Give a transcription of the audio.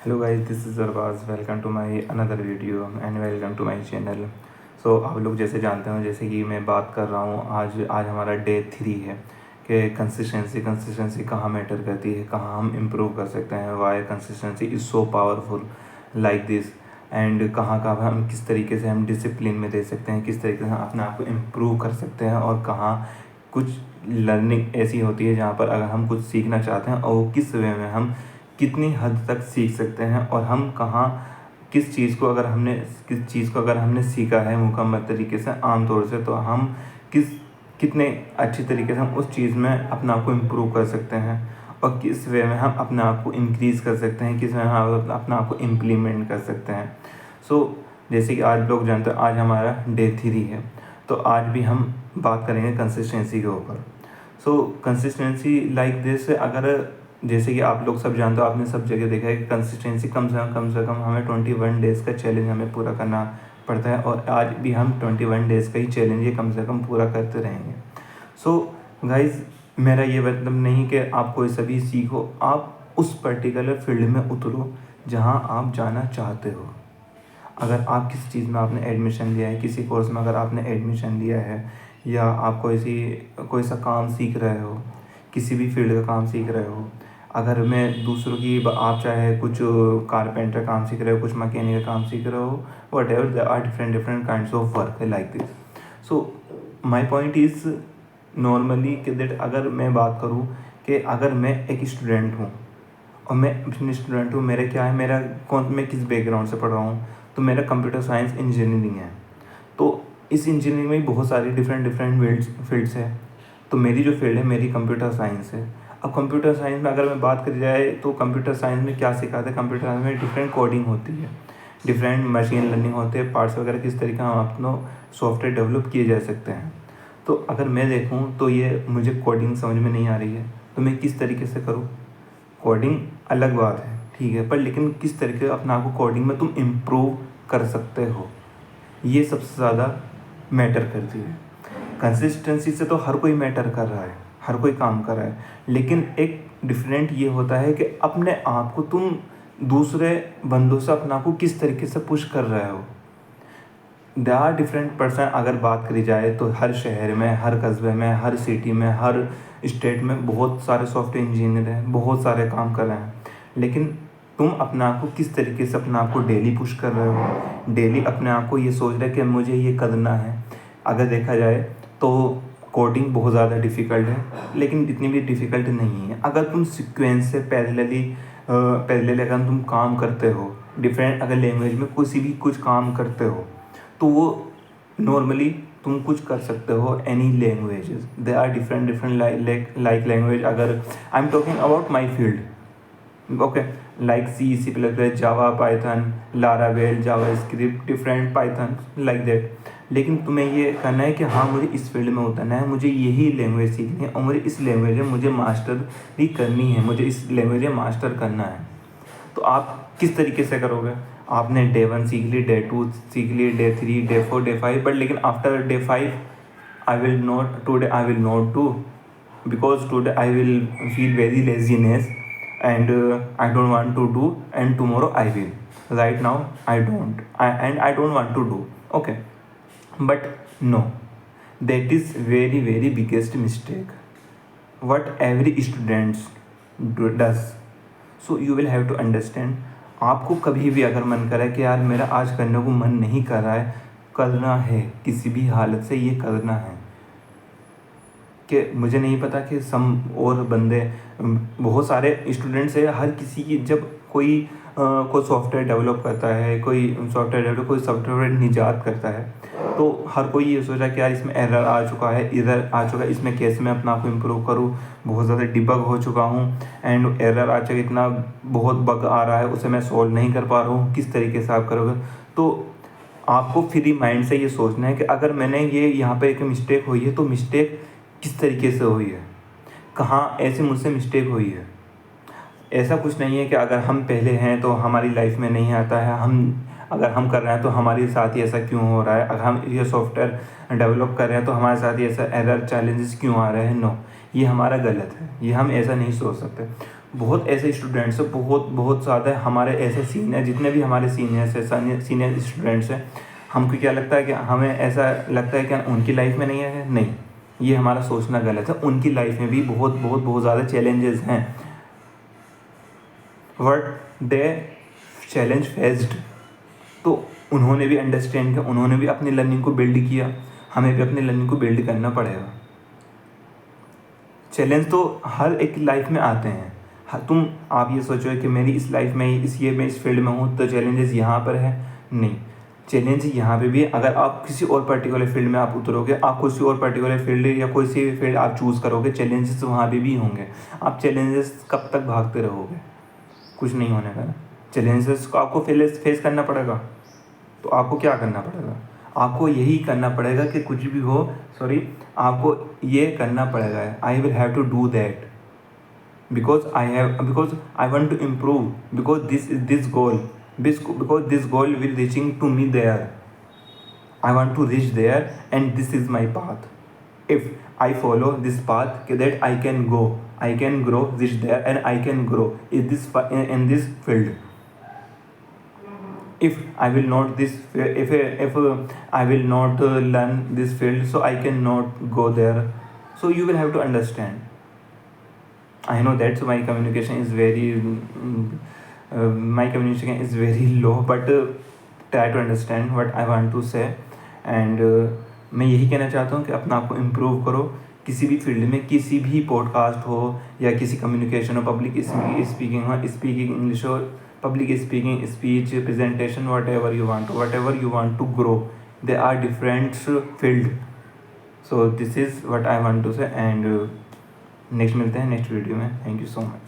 Hello guys, this is Arbaaz. Welcome to my another video and welcome to my channel. So आप लोग जैसे जानते हो, जैसे कि मैं बात कर रहा हूँ, आज हमारा डे 3 है कि कंसिस्टेंसी कहाँ मैटर करती है, कहाँ हम इम्प्रूव कर सकते हैं, why consistency is so powerful like this, and कहाँ कहाँ हम किस तरीके से हम डिसिप्लिन में दे सकते हैं, किस तरीके से हम अपने आप को इम्प्रूव कर सकते हैं, और कहाँ कुछ लर्निंग ऐसी होती है जहाँ पर अगर हम कुछ सीखना चाहते हैं और वो किस वे में हम कितनी हद तक सीख सकते हैं, और हम कहाँ किस चीज़ को अगर हमने सीखा है मुकम्मल तरीके से आम तौर से, तो हम कितने अच्छी तरीके से हम उस चीज़ में अपने आप को इम्प्रूव कर सकते हैं, और किस वे में हम अपने आप को इंक्रीज़ कर सकते हैं, किस वे में हम अपने आप को इम्प्लीमेंट कर सकते हैं। जैसे कि आज लोग जानते हैं, आज हमारा डे 3 है, तो आज भी हम बात करेंगे कंसिस्टेंसी के ऊपर। कंसिस्टेंसी लाइक दिस, अगर जैसे कि आप लोग सब जानते हो, आपने सब जगह देखा है कि कंसिस्टेंसी कम से कम हमें 21 डेज़ का चैलेंज हमें पूरा करना पड़ता है, और आज भी हम 21 डेज़ का ही चैलेंज ये कम से कम पूरा करते रहेंगे। गाइज़, मेरा ये मतलब नहीं कि आप कोई सभी सीखो, आप उस पर्टिकुलर फील्ड में उतरो जहाँ आप जाना चाहते हो। अगर आप किसी चीज़ में आपने एडमिशन लिया है, किसी कोर्स में अगर आपने एडमिशन लिया है, या आप कोई सा काम सीख रहे हो, किसी भी फील्ड का काम सीख रहे हो, अगर मैं दूसरों की आप चाहे कुछ कारपेंटर काम सीख रहे हो, कुछ मैकेनिक का काम सीख रहे हो, whatever, there are different kinds of work like this. My point is normally कि दैट, अगर मैं बात करूँ कि अगर मैं एक स्टूडेंट हूँ, और मैं अपनी स्टूडेंट हूँ, मेरा क्या है, मैं किस बैकग्राउंड से पढ़ रहा हूँ, तो मेरा कंप्यूटर साइंस इंजीनियरिंग है। तो इस इंजीनियरिंग में बहुत सारी डिफरेंट फील्ड्स है। तो मेरी जो फील्ड है, मेरी कंप्यूटर साइंस है। अब कंप्यूटर साइंस में अगर मैं बात करी जाए, तो कंप्यूटर साइंस में क्या सिखाते हैं, कंप्यूटर साइंस में डिफरेंट कोडिंग होती है, डिफरेंट मशीन लर्निंग होते हैं, पार्ट्स वगैरह किस तरीके हम अपना सॉफ्टवेयर डेवलप किए जा सकते हैं। तो अगर मैं देखूँ तो ये मुझे कोडिंग समझ में नहीं आ रही है, तो मैं किस तरीके से करूँ। कोडिंग अलग बात है, ठीक है, पर लेकिन किस तरीके से अपने आप को कोडिंग में तुम इम्प्रूव कर सकते हो, ये सबसे ज़्यादा मैटर करती है। कंसिस्टेंसी से तो हर कोई मैटर कर रहा है, हर कोई काम कर रहा है, लेकिन एक डिफरेंट ये होता है कि अपने आप को तुम दूसरे बंदों से अपने आप को किस तरीके से पुश कर रहे हो। They are different person. अगर बात करी जाए तो हर शहर में, हर कस्बे में, हर सिटी में, हर स्टेट में बहुत सारे सॉफ्टवेयर इंजीनियर हैं, बहुत सारे काम कर रहे हैं, लेकिन तुम अपने आप को किस तरीके से अपने आप को डेली पुश कर रहे हो, डेली अपने आप को ये सोच रहे कि मुझे ये करना है। अगर देखा जाए तो कोडिंग बहुत ज़्यादा डिफ़िकल्ट है, लेकिन इतनी भी डिफ़िकल्ट नहीं है। अगर तुम सीक्वेंस से पैरेलली अगर तुम काम करते हो, डिफरेंट अगर लैंग्वेज में किसी भी कुछ काम करते हो, तो वो नॉर्मली तुम कुछ कर सकते हो। Any languages, they are different like language. अगर I am talking about my field, okay, like C++, Java, Python, Laravel, JavaScript, different Python like that. लेकिन तुम्हें ये करना है कि हाँ, मुझे इस फील्ड में उतरना है, मुझे यही लैंग्वेज सीखनी है, और मुझे इस लैंग्वेज में मुझे मास्टर भी करनी है, मुझे इस लैंग्वेज में मास्टर करना है। तो आप किस तरीके से करोगे। आपने डे 1 सीख ली, डे 2 सीख ली, डे 3, डे 4, डे 5, बट लेकिन after day 5 I will not do, because today I will feel very laziness, and I don't want to do, and tomorrow I will. Right now I don't want to do. Okay, but no, that is very biggest mistake what every student does. So you will have to understand, आपको कभी भी अगर मन करे कि यार मेरा आज करने को मन नहीं कर रहा है, करना है, किसी भी हालत से ये करना है। कि मुझे नहीं पता कि और बंदे, बहुत सारे स्टूडेंट्स है, हर किसी की, जब कोई सॉफ्टवेयर डेवलप करता है, कोई सॉफ्टवेयर निजात करता है, तो हर कोई ये सोचा कि यार इसमें एरर आ चुका है, इसमें कैसे मैं अपना आप को इम्प्रूव करूँ, बहुत ज़्यादा डिबग हो चुका हूँ, एंड एरर आ चुका, इतना बहुत बग आ रहा है, उसे मैं सॉल्व नहीं कर पा रहा हूँ, किस तरीके से आप करोगे। तो आपको फ्री माइंड से ये सोचना है कि अगर मैंने ये यहाँ पर एक मिस्टेक हुई है, तो मिस्टेक किस तरीके से हुई है, कहाँ ऐसे मुझसे मिस्टेक हुई है। ऐसा कुछ नहीं है कि अगर हम पहले हैं तो हमारी लाइफ में नहीं आता है, अगर हम कर रहे हैं तो हमारे साथ ही ऐसा क्यों हो रहा है, अगर हम ये सॉफ्टवेयर डेवलप कर रहे हैं तो हमारे साथ ही ऐसा एरर चैलेंजेस क्यों आ रहे हैं। नो, ये हमारा गलत है, ये हम ऐसा नहीं सोच सकते। बहुत ऐसे स्टूडेंट्स हैं, बहुत ज़्यादा हमारे ऐसे सीनियर, जितने भी हमारे सीनियर्स हैं, सीनियर स्टूडेंट्स हैं, हमको क्या लगता है कि हमें ऐसा लगता है कि उनकी लाइफ में नहीं है। नहीं, ये हमारा सोचना गलत है। उनकी लाइफ में भी बहुत ज़्यादा चैलेंजेस हैं, बट दे चैलेंज फेस्ड। तो उन्होंने भी अंडरस्टैंड किया, उन्होंने भी अपनी लर्निंग को बिल्ड किया, हमें भी अपनी लर्निंग को बिल्ड करना पड़ेगा। चैलेंज तो हर एक लाइफ में आते हैं। आप ये सोचो कि मेरी इस लाइफ में मैं इस फील्ड में हूँ तो चैलेंजेस यहाँ पर है, नहीं, चैलेंज यहाँ पे भी है। अगर आप किसी और पर्टिकुलर फील्ड में आप उतरोगे, आप किसी और पर्टिकुलर फील्ड या कोई सी भी फील्ड आप चूज़ करोगे, चैलेंजेस वहाँ पे भी होंगे। आप चैलेंजेस कब तक भागते रहोगे? कुछ नहीं होने का। चैलेंजेस को आपको फेस करना पड़ेगा। तो आपको क्या करना पड़ेगा? आपको यही करना पड़ेगा कि कुछ भी हो, आपको ये करना पड़ेगा, I will have to do that because I want to improve, because this goal, because this goal will reaching to me there. I want to reach there and this is my path. If I follow this path, that I can grow, reach there, and I can grow in this field. If I will not if I will not learn this field, so I cannot go there. So you will have to understand. I know that my communication is very low, but try to understand what I want to say. And मैं यही कहना चाहता हूँ कि अपना आप को improve करो, किसी भी फील्ड में, किसी भी पॉडकास्ट हो या किसी कम्युनिकेशन हो, पब्लिक स्पीकिंग हो, स्पीकिंग इंग्लिश हो, public speaking, speech, presentation, whatever you want to grow, they are different field. So this is what I want to say. And next मिलते हैं नेक्स्ट वीडियो में. Thank you so much.